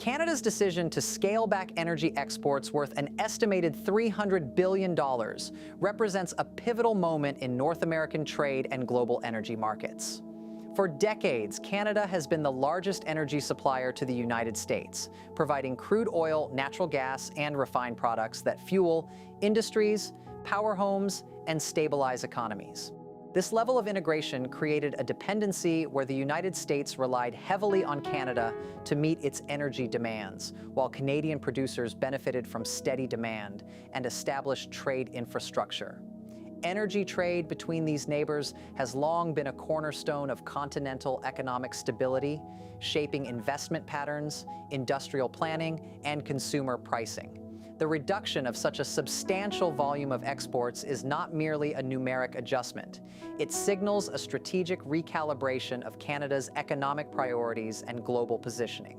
Canada's decision to scale back energy exports worth an estimated $300 billion represents a pivotal moment in North American trade and global energy markets. For decades, Canada has been the largest energy supplier to the United States, providing crude oil, natural gas, and refined products that fuel industries, power homes, and stabilize economies. This level of integration created a dependency where the United States relied heavily on Canada to meet its energy demands, while Canadian producers benefited from steady demand and established trade infrastructure. Energy trade between these neighbors has long been a cornerstone of continental economic stability, shaping investment patterns, industrial planning, and consumer pricing. The reduction of such a substantial volume of exports is not merely a numeric adjustment. It signals a strategic recalibration of Canada's economic priorities and global positioning.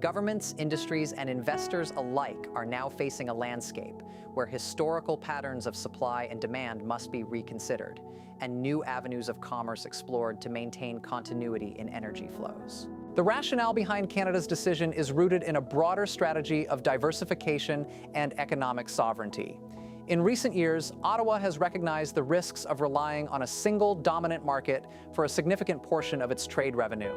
Governments, industries, and investors alike are now facing a landscape where historical patterns of supply and demand must be reconsidered, and new avenues of commerce explored to maintain continuity in energy flows. The rationale behind Canada's decision is rooted in a broader strategy of diversification and economic sovereignty. In recent years, Ottawa has recognized the risks of relying on a single dominant market for a significant portion of its trade revenue.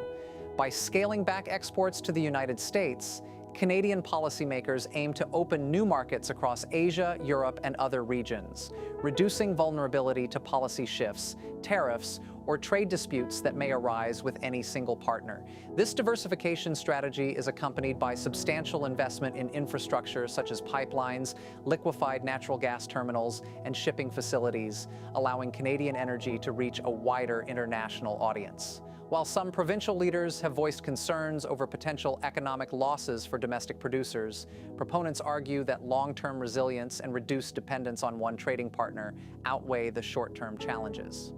By scaling back exports to the United States, Canadian policymakers aim to open new markets across Asia, Europe, and other regions, reducing vulnerability to policy shifts, tariffs, or trade disputes that may arise with any single partner. This diversification strategy is accompanied by substantial investment in infrastructure such as pipelines, liquefied natural gas terminals, and shipping facilities, allowing Canadian energy to reach a wider international audience. While some provincial leaders have voiced concerns over potential economic losses for domestic producers, proponents argue that long-term resilience and reduced dependence on one trading partner outweigh the short-term challenges.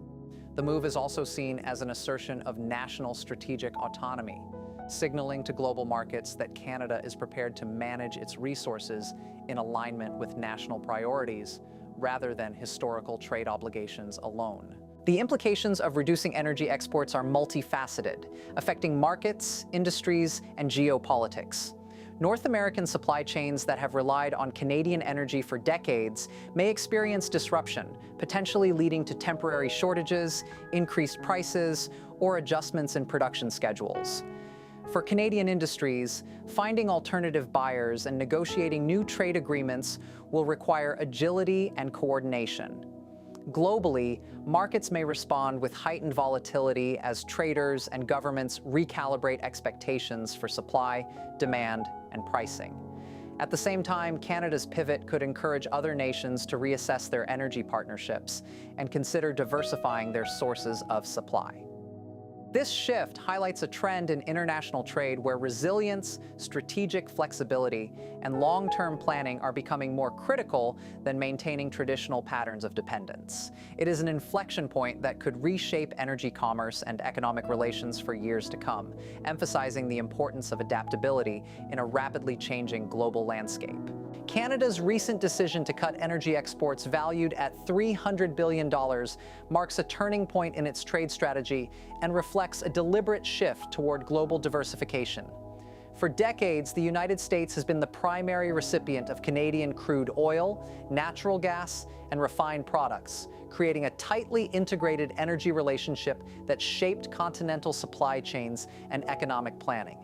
The move is also seen as an assertion of national strategic autonomy, signaling to global markets that Canada is prepared to manage its resources in alignment with national priorities rather than historical trade obligations alone. The implications of reducing energy exports are multifaceted, affecting markets, industries, and geopolitics. North American supply chains that have relied on Canadian energy for decades may experience disruption, potentially leading to temporary shortages, increased prices, or adjustments in production schedules. For Canadian industries, finding alternative buyers and negotiating new trade agreements will require agility and coordination. Globally, markets may respond with heightened volatility as traders and governments recalibrate expectations for supply, demand, and pricing. At the same time, Canada's pivot could encourage other nations to reassess their energy partnerships and consider diversifying their sources of supply. This shift highlights a trend in international trade where resilience, strategic flexibility, and long-term planning are becoming more critical than maintaining traditional patterns of dependence. It is an inflection point that could reshape energy commerce and economic relations for years to come, emphasizing the importance of adaptability in a rapidly changing global landscape. Canada's recent decision to cut energy exports valued at $300 billion marks a turning point in its trade strategy and reflects a deliberate shift toward global diversification. For decades, the United States has been the primary recipient of Canadian crude oil, natural gas, and refined products, creating a tightly integrated energy relationship that shaped continental supply chains and economic planning.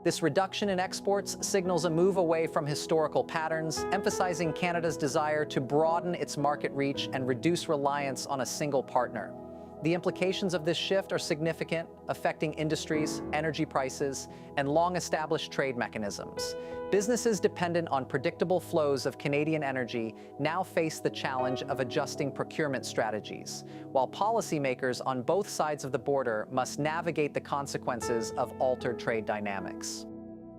This reduction in exports signals a move away from historical patterns, emphasizing Canada's desire to broaden its market reach and reduce reliance on a single partner. The implications of this shift are significant, affecting industries, energy prices, and long-established trade mechanisms. Businesses dependent on predictable flows of Canadian energy now face the challenge of adjusting procurement strategies, while policymakers on both sides of the border must navigate the consequences of altered trade dynamics.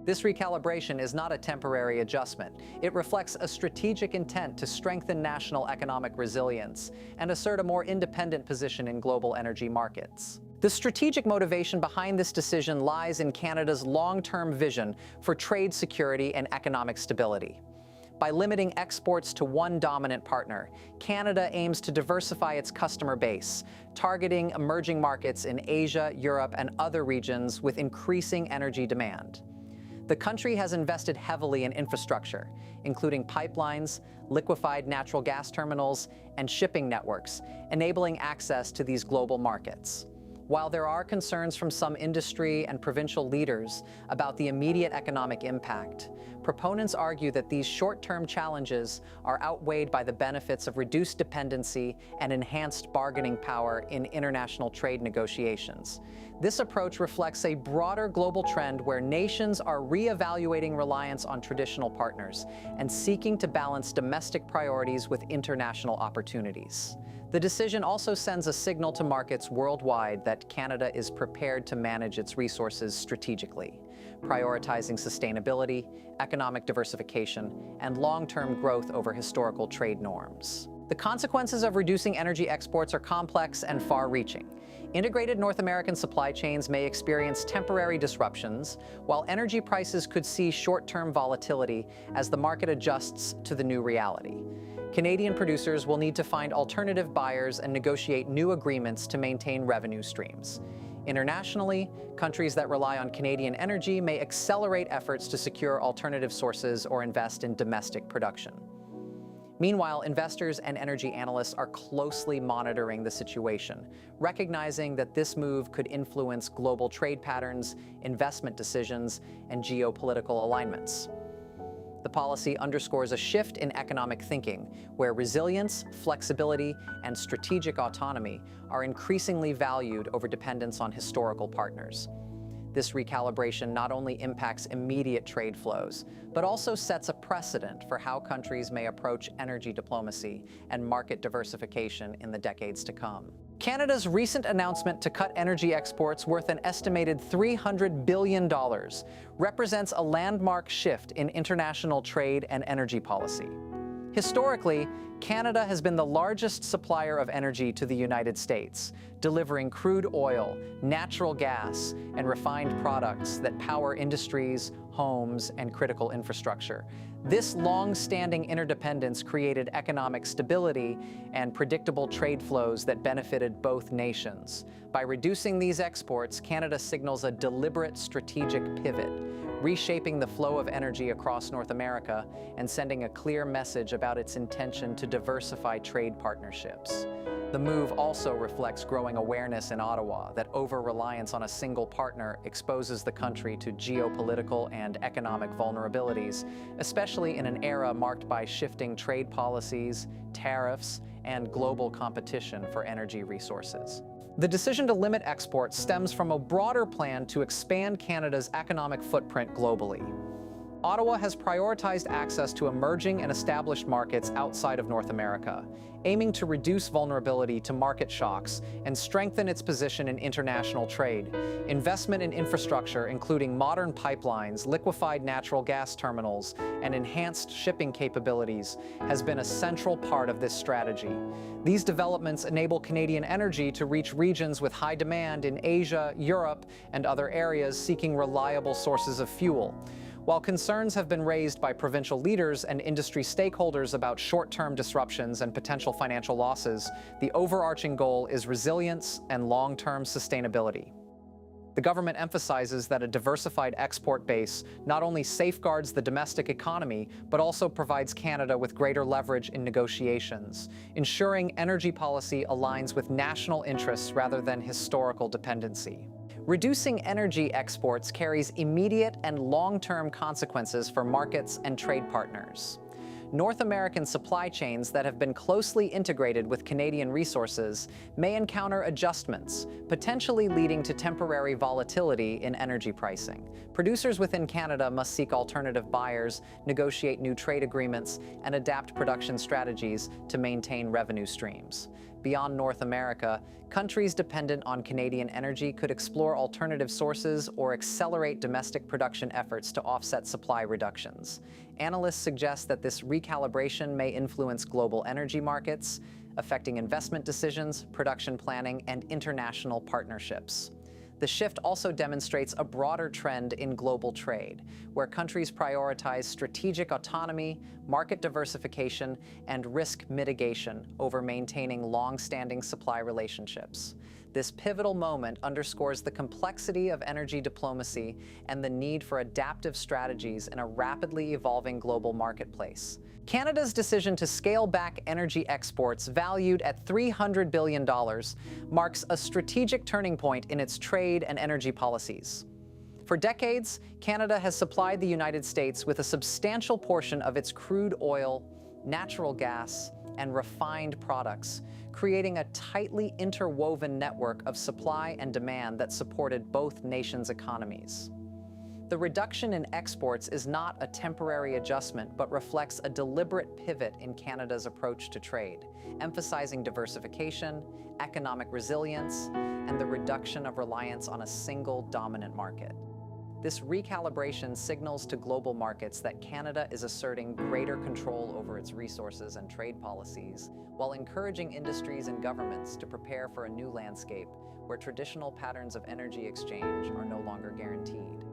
This recalibration is not a temporary adjustment. It reflects a strategic intent to strengthen national economic resilience and assert a more independent position in global energy markets. The strategic motivation behind this decision lies in Canada's long-term vision for trade security and economic stability. By limiting exports to one dominant partner, Canada aims to diversify its customer base, targeting emerging markets in Asia, Europe, and other regions with increasing energy demand. The country has invested heavily in infrastructure, including pipelines, liquefied natural gas terminals, and shipping networks, enabling access to these global markets. While there are concerns from some industry and provincial leaders about the immediate economic impact, proponents argue that these short-term challenges are outweighed by the benefits of reduced dependency and enhanced bargaining power in international trade negotiations. This approach reflects a broader global trend where nations are re-evaluating reliance on traditional partners and seeking to balance domestic priorities with international opportunities. The decision also sends a signal to markets worldwide that Canada is prepared to manage its resources strategically, prioritizing sustainability, economic diversification, and long-term growth over historical trade norms. The consequences of reducing energy exports are complex and far-reaching. Integrated North American supply chains may experience temporary disruptions, while energy prices could see short-term volatility as the market adjusts to the new reality. Canadian producers will need to find alternative buyers and negotiate new agreements to maintain revenue streams. Internationally, countries that rely on Canadian energy may accelerate efforts to secure alternative sources or invest in domestic production. Meanwhile, investors and energy analysts are closely monitoring the situation, recognizing that this move could influence global trade patterns, investment decisions, and geopolitical alignments. The policy underscores a shift in economic thinking, where resilience, flexibility, and strategic autonomy are increasingly valued over dependence on historical partners. This recalibration not only impacts immediate trade flows, but also sets a precedent for how countries may approach energy diplomacy and market diversification in the decades to come. Canada's recent announcement to cut energy exports worth an estimated $300 billion represents a landmark shift in international trade and energy policy. Historically, Canada has been the largest supplier of energy to the United States, delivering crude oil, natural gas, and refined products that power industries, homes, and critical infrastructure. This long-standing interdependence created economic stability and predictable trade flows that benefited both nations. By reducing these exports, Canada signals a deliberate strategic pivot, reshaping the flow of energy across North America and sending a clear message about its intention to diversify trade partnerships. The move also reflects growing awareness in Ottawa that over-reliance on a single partner exposes the country to geopolitical and economic vulnerabilities, especially in an era marked by shifting trade policies, tariffs, and global competition for energy resources. The decision to limit exports stems from a broader plan to expand Canada's economic footprint globally. Ottawa has prioritized access to emerging and established markets outside of North America, aiming to reduce vulnerability to market shocks and strengthen its position in international trade. Investment in infrastructure, including modern pipelines, liquefied natural gas terminals, and enhanced shipping capabilities, has been a central part of this strategy. These developments enable Canadian energy to reach regions with high demand in Asia, Europe, and other areas seeking reliable sources of fuel. While concerns have been raised by provincial leaders and industry stakeholders about short-term disruptions and potential financial losses, the overarching goal is resilience and long-term sustainability. The government emphasizes that a diversified export base not only safeguards the domestic economy, but also provides Canada with greater leverage in negotiations, ensuring energy policy aligns with national interests rather than historical dependency. Reducing energy exports carries immediate and long-term consequences for markets and trade partners. North American supply chains that have been closely integrated with Canadian resources may encounter adjustments, potentially leading to temporary volatility in energy pricing. Producers within Canada must seek alternative buyers, negotiate new trade agreements, and adapt production strategies to maintain revenue streams. Beyond North America, countries dependent on Canadian energy could explore alternative sources or accelerate domestic production efforts to offset supply reductions. Analysts suggest that this recalibration may influence global energy markets, affecting investment decisions, production planning, and international partnerships. The shift also demonstrates a broader trend in global trade, where countries prioritize strategic autonomy, market diversification, and risk mitigation over maintaining long-standing supply relationships. This pivotal moment underscores the complexity of energy diplomacy and the need for adaptive strategies in a rapidly evolving global marketplace. Canada's decision to scale back energy exports, valued at $300 billion, marks a strategic turning point in its trade and energy policies. For decades, Canada has supplied the United States with a substantial portion of its crude oil, natural gas, and refined products, creating a tightly interwoven network of supply and demand that supported both nations' economies. The reduction in exports is not a temporary adjustment, but reflects a deliberate pivot in Canada's approach to trade, emphasizing diversification, economic resilience, and the reduction of reliance on a single dominant market. This recalibration signals to global markets that Canada is asserting greater control over its resources and trade policies, while encouraging industries and governments to prepare for a new landscape where traditional patterns of energy exchange are no longer guaranteed.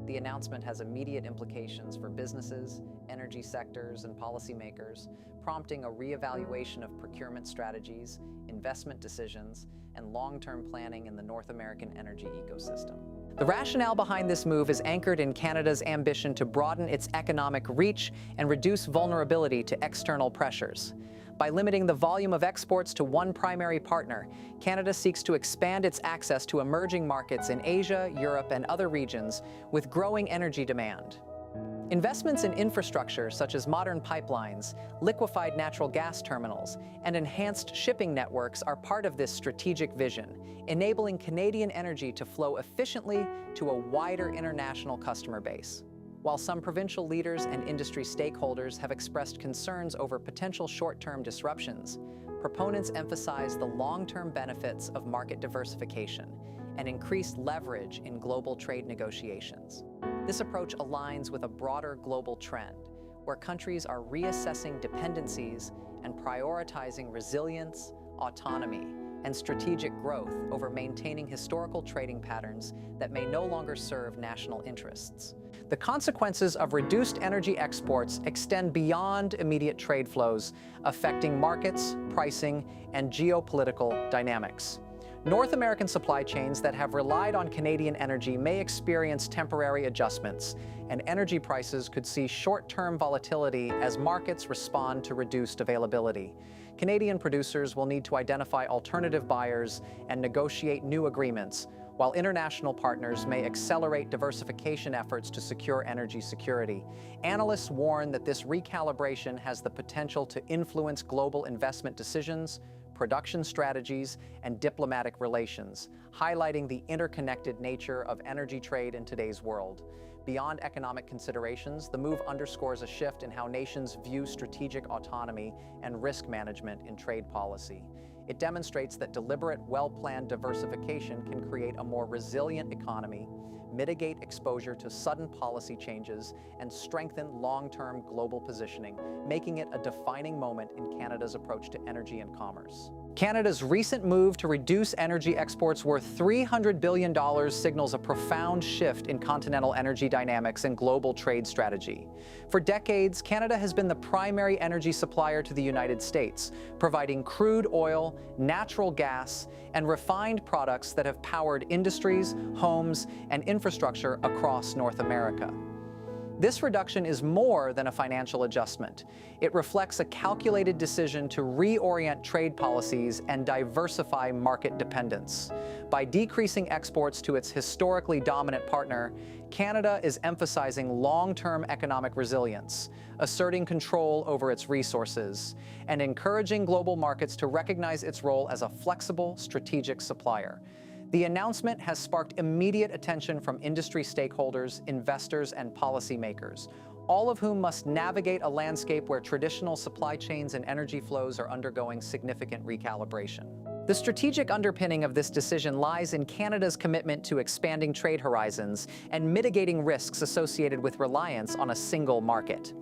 The announcement has immediate implications for businesses, energy sectors, and policymakers, prompting a reevaluation of procurement strategies, investment decisions, and long-term planning in the North American energy ecosystem. The rationale behind this move is anchored in Canada's ambition to broaden its economic reach and reduce vulnerability to external pressures. By limiting the volume of exports to one primary partner, Canada seeks to expand its access to emerging markets in Asia, Europe, and other regions with growing energy demand. Investments in infrastructure such as modern pipelines, liquefied natural gas terminals, and enhanced shipping networks are part of this strategic vision, enabling Canadian energy to flow efficiently to a wider international customer base. While some provincial leaders and industry stakeholders have expressed concerns over potential short-term disruptions, proponents emphasize the long-term benefits of market diversification and increased leverage in global trade negotiations. This approach aligns with a broader global trend, where countries are reassessing dependencies and prioritizing resilience, autonomy, and strategic growth over maintaining historical trading patterns that may no longer serve national interests. The consequences of reduced energy exports extend beyond immediate trade flows, affecting markets, pricing, and geopolitical dynamics. North American supply chains that have relied on Canadian energy may experience temporary adjustments, and energy prices could see short-term volatility as markets respond to reduced availability. Canadian producers will need to identify alternative buyers and negotiate new agreements, while international partners may accelerate diversification efforts to secure energy security. Analysts warn that this recalibration has the potential to influence global investment decisions, production strategies, and diplomatic relations, highlighting the interconnected nature of energy trade in today's world. Beyond economic considerations, the move underscores a shift in how nations view strategic autonomy and risk management in trade policy. It demonstrates that deliberate, well-planned diversification can create a more resilient economy, mitigate exposure to sudden policy changes, and strengthen long-term global positioning, making it a defining moment in Canada's approach to energy and commerce. Canada's recent move to reduce energy exports worth $300 billion signals a profound shift in continental energy dynamics and global trade strategy. For decades, Canada has been the primary energy supplier to the United States, providing crude oil, natural gas, and refined products that have powered industries, homes, and infrastructure across North America. This reduction is more than a financial adjustment. It reflects a calculated decision to reorient trade policies and diversify market dependence. By decreasing exports to its historically dominant partner, Canada is emphasizing long-term economic resilience, asserting control over its resources, and encouraging global markets to recognize its role as a flexible, strategic supplier. The announcement has sparked immediate attention from industry stakeholders, investors, and policymakers, all of whom must navigate a landscape where traditional supply chains and energy flows are undergoing significant recalibration. The strategic underpinning of this decision lies in Canada's commitment to expanding trade horizons and mitigating risks associated with reliance on a single market.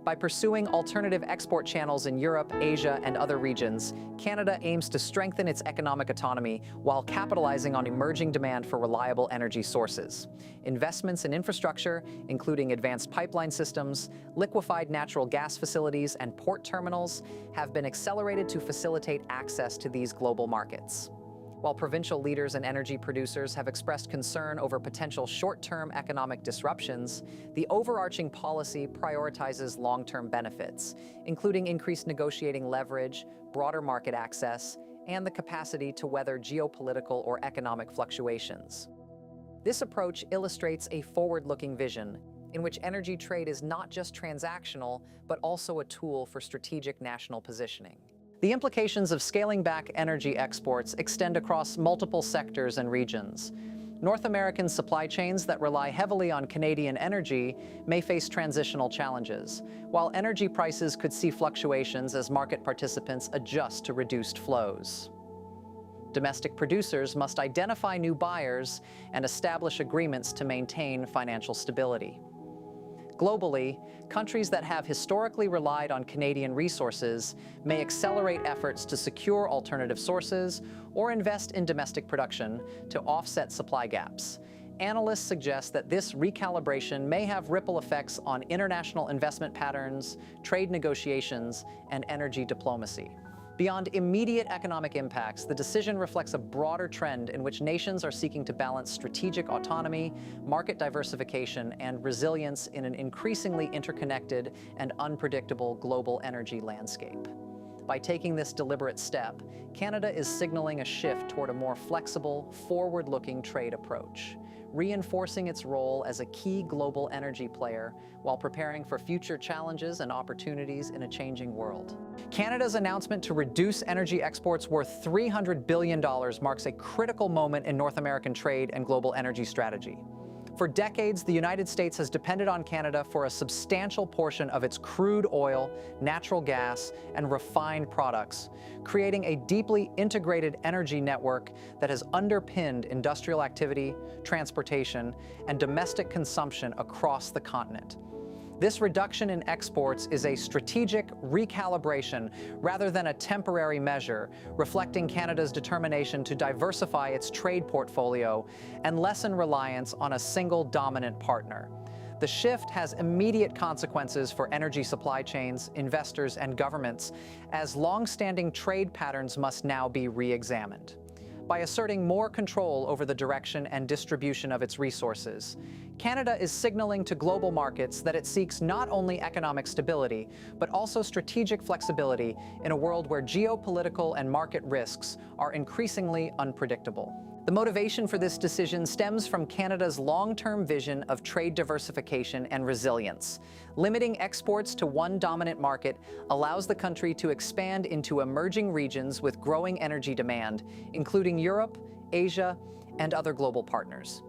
By pursuing alternative export channels in Europe, Asia, and other regions, Canada aims to strengthen its economic autonomy while capitalizing on emerging demand for reliable energy sources. Investments in infrastructure, including advanced pipeline systems, liquefied natural gas facilities, and port terminals, have been accelerated to facilitate access to these global markets. While provincial leaders and energy producers have expressed concern over potential short-term economic disruptions, the overarching policy prioritizes long-term benefits, including increased negotiating leverage, broader market access, and the capacity to weather geopolitical or economic fluctuations. This approach illustrates a forward-looking vision in which energy trade is not just transactional, but also a tool for strategic national positioning. The implications of scaling back energy exports extend across multiple sectors and regions. North American supply chains that rely heavily on Canadian energy may face transitional challenges, while energy prices could see fluctuations as market participants adjust to reduced flows. Domestic producers must identify new buyers and establish agreements to maintain financial stability. Globally, countries that have historically relied on Canadian resources may accelerate efforts to secure alternative sources or invest in domestic production to offset supply gaps. Analysts suggest that this recalibration may have ripple effects on international investment patterns, trade negotiations, and energy diplomacy. Beyond immediate economic impacts, the decision reflects a broader trend in which nations are seeking to balance strategic autonomy, market diversification, and resilience in an increasingly interconnected and unpredictable global energy landscape. By taking this deliberate step, Canada is signaling a shift toward a more flexible, forward-looking trade approach, reinforcing its role as a key global energy player while preparing for future challenges and opportunities in a changing world. Canada's announcement to reduce energy exports worth $300 billion marks a critical moment in North American trade and global energy strategy. For decades, the United States has depended on Canada for a substantial portion of its crude oil, natural gas, and refined products, creating a deeply integrated energy network that has underpinned industrial activity, transportation, and domestic consumption across the continent. This reduction in exports is a strategic recalibration rather than a temporary measure, reflecting Canada's determination to diversify its trade portfolio and lessen reliance on a single dominant partner. The shift has immediate consequences for energy supply chains, investors, and governments, as long-standing trade patterns must now be re-examined. By asserting more control over the direction and distribution of its resources, Canada is signaling to global markets that it seeks not only economic stability, but also strategic flexibility in a world where geopolitical and market risks are increasingly unpredictable. The motivation for this decision stems from Canada's long-term vision of trade diversification and resilience. Limiting exports to one dominant market allows the country to expand into emerging regions with growing energy demand, including Europe, Asia, and other global partners.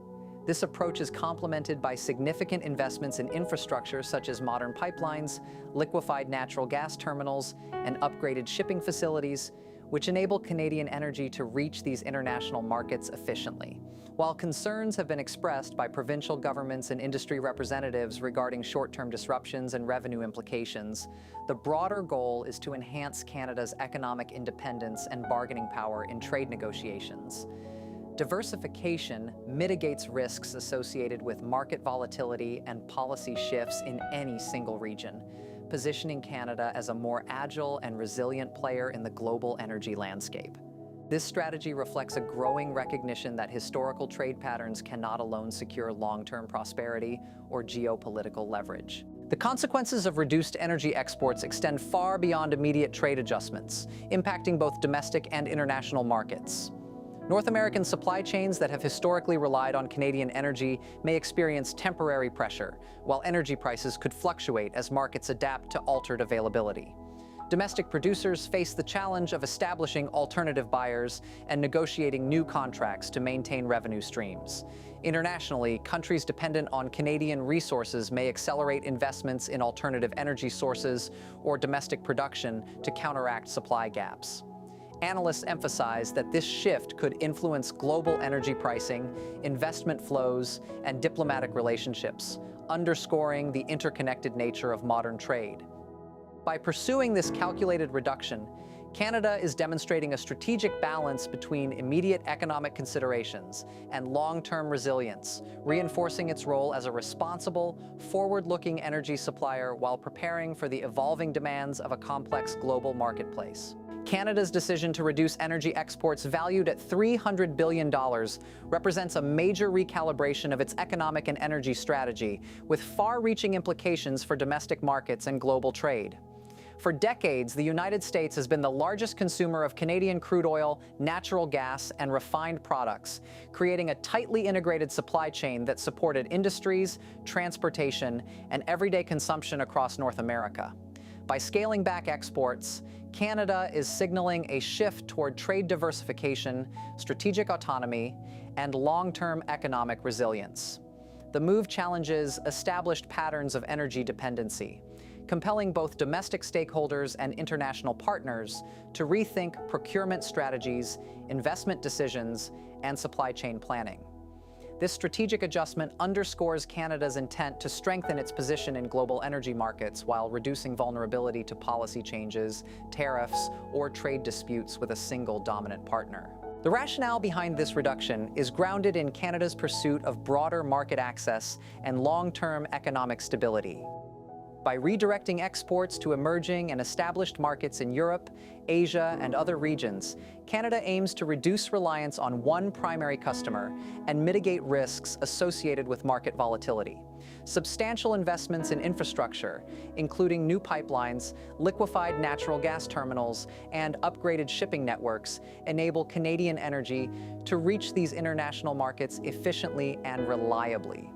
This approach is complemented by significant investments in infrastructure such as modern pipelines, liquefied natural gas terminals, and upgraded shipping facilities, which enable Canadian energy to reach these international markets efficiently. While concerns have been expressed by provincial governments and industry representatives regarding short-term disruptions and revenue implications, the broader goal is to enhance Canada's economic independence and bargaining power in trade negotiations. Diversification mitigates risks associated with market volatility and policy shifts in any single region, positioning Canada as a more agile and resilient player in the global energy landscape. This strategy reflects a growing recognition that historical trade patterns cannot alone secure long-term prosperity or geopolitical leverage. The consequences of reduced energy exports extend far beyond immediate trade adjustments, impacting both domestic and international markets. North American supply chains that have historically relied on Canadian energy may experience temporary pressure, while energy prices could fluctuate as markets adapt to altered availability. Domestic producers face the challenge of establishing alternative buyers and negotiating new contracts to maintain revenue streams. Internationally, countries dependent on Canadian resources may accelerate investments in alternative energy sources or domestic production to counteract supply gaps. Analysts emphasize that this shift could influence global energy pricing, investment flows, and diplomatic relationships, underscoring the interconnected nature of modern trade. By pursuing this calculated reduction, Canada is demonstrating a strategic balance between immediate economic considerations and long-term resilience, reinforcing its role as a responsible, forward-looking energy supplier while preparing for the evolving demands of a complex global marketplace. Canada's decision to reduce energy exports valued at $300 billion represents a major recalibration of its economic and energy strategy, with far-reaching implications for domestic markets and global trade. For decades, the United States has been the largest consumer of Canadian crude oil, natural gas, and refined products, creating a tightly integrated supply chain that supported industries, transportation, and everyday consumption across North America. By scaling back exports, Canada is signaling a shift toward trade diversification, strategic autonomy, and long-term economic resilience. The move challenges established patterns of energy dependency, compelling both domestic stakeholders and international partners to rethink procurement strategies, investment decisions, and supply chain planning. This strategic adjustment underscores Canada's intent to strengthen its position in global energy markets while reducing vulnerability to policy changes, tariffs, or trade disputes with a single dominant partner. The rationale behind this reduction is grounded in Canada's pursuit of broader market access and long-term economic stability. By redirecting exports to emerging and established markets in Europe, Asia, and other regions, Canada aims to reduce reliance on one primary customer and mitigate risks associated with market volatility. Substantial investments in infrastructure, including new pipelines, liquefied natural gas terminals, and upgraded shipping networks, enable Canadian energy to reach these international markets efficiently and reliably.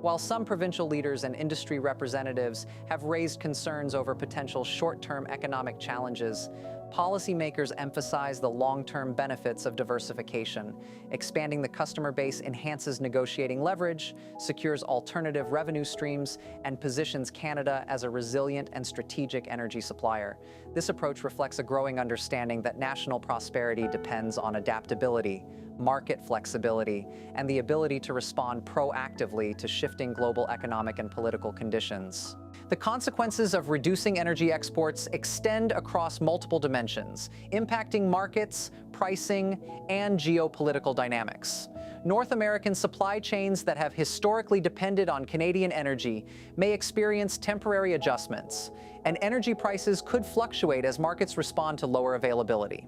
While some provincial leaders and industry representatives have raised concerns over potential short-term economic challenges, policymakers emphasize the long-term benefits of diversification. Expanding the customer base enhances negotiating leverage, secures alternative revenue streams, and positions Canada as a resilient and strategic energy supplier. This approach reflects a growing understanding that national prosperity depends on adaptability, market flexibility, and the ability to respond proactively to shifting global economic and political conditions. The consequences of reducing energy exports extend across multiple dimensions, impacting markets, pricing, and geopolitical dynamics. North American supply chains that have historically depended on Canadian energy may experience temporary adjustments, and energy prices could fluctuate as markets respond to lower availability.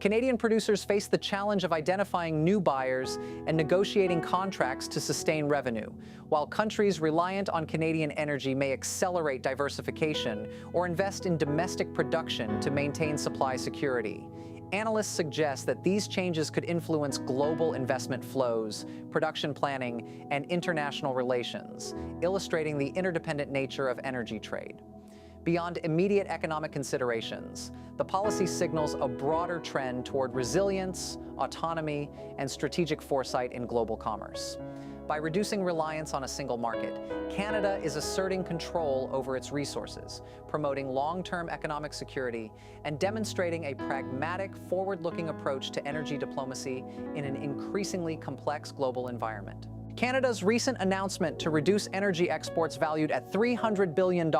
Canadian producers face the challenge of identifying new buyers and negotiating contracts to sustain revenue, while countries reliant on Canadian energy may accelerate diversification or invest in domestic production to maintain supply security. Analysts suggest that these changes could influence global investment flows, production planning, and international relations, illustrating the interdependent nature of energy trade. Beyond immediate economic considerations, the policy signals a broader trend toward resilience, autonomy, and strategic foresight in global commerce. By reducing reliance on a single market, Canada is asserting control over its resources, promoting long-term economic security, and demonstrating a pragmatic, forward-looking approach to energy diplomacy in an increasingly complex global environment. Canada's recent announcement to reduce energy exports valued at $300 billion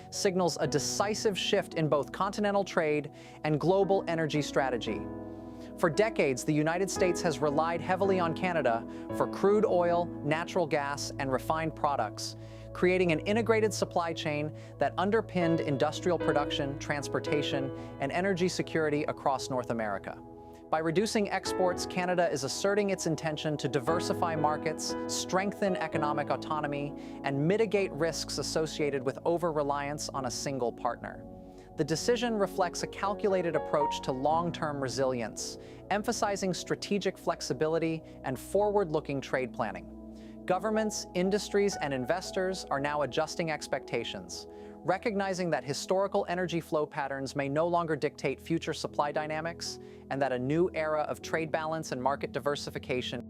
signals a decisive shift in both continental trade and global energy strategy. For decades, the United States has relied heavily on Canada for crude oil, natural gas, and refined products, creating an integrated supply chain that underpinned industrial production, transportation, and energy security across North America. By reducing exports, Canada is asserting its intention to diversify markets, strengthen economic autonomy, and mitigate risks associated with over-reliance on a single partner. The decision reflects a calculated approach to long-term resilience, emphasizing strategic flexibility and forward-looking trade planning. Governments, industries, and investors are now adjusting expectations, recognizing that historical energy flow patterns may no longer dictate future supply dynamics, and that a new era of trade balance and market diversification